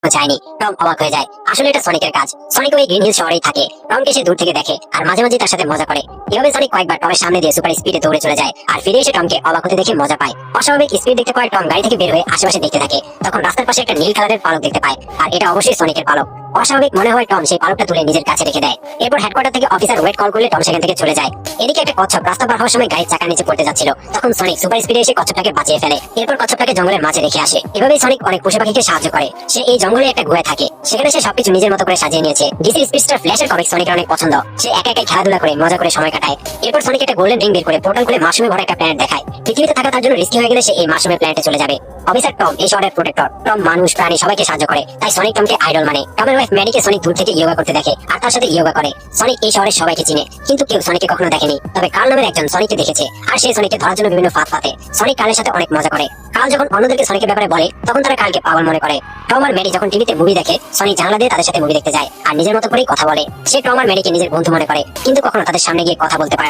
চায়নি। টম অবাক হয়ে যায়, আসলে এটা সনিকের কাজ। সনিক ওই গ্রিন হিল শহরেই থাকে। টমকে সে দূর থেকে দেখে আর মাঝে মাঝে তার সাথে মজা করে। এভাবে সনিক কয়েকবার টমের সামনে দিয়ে সুপার স্পিডে দৌড়ে চলে যায় আর ফিরে এসে টমকে অবাক হতে দেখে মজা পায়। অস্বাভাবিক স্পিড দেখতে পায় টম গাড়ি থেকে বের হয়ে আশেপাশে দেখতে থাকে। তখন রাস্তার পাশে একটা নীল কালারের পালক দেখতে পায় আর এটা অবশ্যই সনিকের পালক। অস্বাভাবিক মনে হয় টম সেই পালকটা তুলে নিজের কাছে রেখে দেয়। এরপর হেডকোয়ার্টার থেকে অফিসার ওয়েট কল করলে টম সেখান থেকে চলে যায়। এদিকে একটা কচ্ছপ রাস্তা পার হওয়ার সময় গাড়ির চাকার নিচে পড়তে যাচ্ছিল। তখন সনিক সুপার স্পিডে এসে কচ্ছপটাকে বাঁচিয়ে ফেলে। এরপর কচ্ছপটাকে জঙ্গলের মাঝে রেখে আসে। এভাবেই সনিক অনেক পশু পাখিকে সাহায্য করে। সে এই জঙ্গলে একটা গুহায় থাকে, সেখানে সে সবকিছু নিজের মতো করে সাজিয়ে নিয়েছে। ডিসি স্পিডস্টার ফ্ল্যাশের কমিক সনিকের অনেক পছন্দ। সে একা একা খেলাধুলা করে মজা করে সময় কাটায়। এরপর সনিক একটা গোল্ডেন রিং বের করে পোর্টাল খুলে মাশরুমে ভরা একটা প্ল্যানেট দেখায়। পৃথিবীতে থাকা তার জন্য রিস্কি হয়ে গেলে সে এই মাশরুমের প্ল্যানেটে চলে যাবে। অফিসার টম এই শহরের প্রোটেক্টর। টম মানুষ প্রাণী সবাইকে সাহায্য করে, তাই সনিক টমকে আইডল মানে। টমের ওয়াইফ ম্যাডিকে সনিক দূর থেকে ইয়োগা করতে দেখে আর তার সাথে ইয়োগা করে। সনিক এই শহরের সবাইকে চিনে, কিন্তু কেউ সনিককে কখনো দেখেনি। তবে কার্ল নামের একজন সনিককে দেখেছে আর সে সনিককে ধরার জন্য বিভিন্ন ফাঁদ পাতে। সনিক কার্লের সাথে অনেক মজা করে। কার্ল যখন অন্যদেরকে সনিকের ব্যাপারে বলে তখন তারা কার্লকে পাগল মনে করে। টম আর ম্যাডি যখন টিভিতে মুভি দেখে সনিক জানালা দিয়ে তাদের সাথে মুভি দেখতে যায় আর নিজের মতো করেই কথা বলে। সে টম আর ম্যাডিকে নিজের বন্ধু মনে করে, কিন্তু কখনো তাদের সামনে গিয়ে কথা বলতে পারে না।